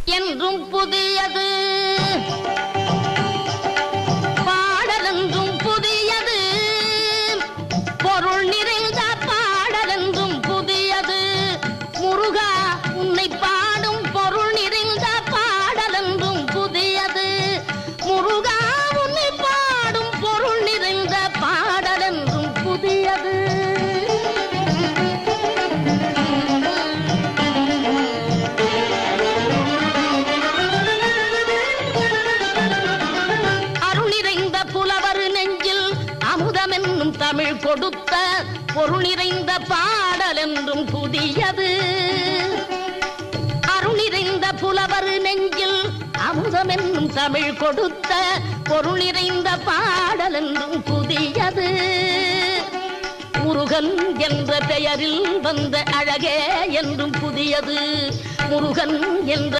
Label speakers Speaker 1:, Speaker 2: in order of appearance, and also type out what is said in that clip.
Speaker 1: என்றும் புதியது, பாடலென்றும் புதியது, பொருள் நிறைந்த பாடலென்றும் புதியது. முருகா உன்னை பாடும் பொருள் நிறைந்த பாடலென்றும் புதியது. முருகா உன்னை பாடும் பொருள் நிறைந்த பாடலென்றும் புதியது. அமுதமென்னும் தமிழ் கொடுத்த பொருள் நிறைந்த பாடல் என்றும் புதியது. அருள் நிறைந்த புலவர் நெஞ்சில் அமுதமென்னும் தமிழ் கொடுத்த பொருள் நிறைந்த பாடல் என்றும் புதியது. முருகன் என்ற பெயரில் வந்த அழகே என்றும் புதியது. முருகன் என்ற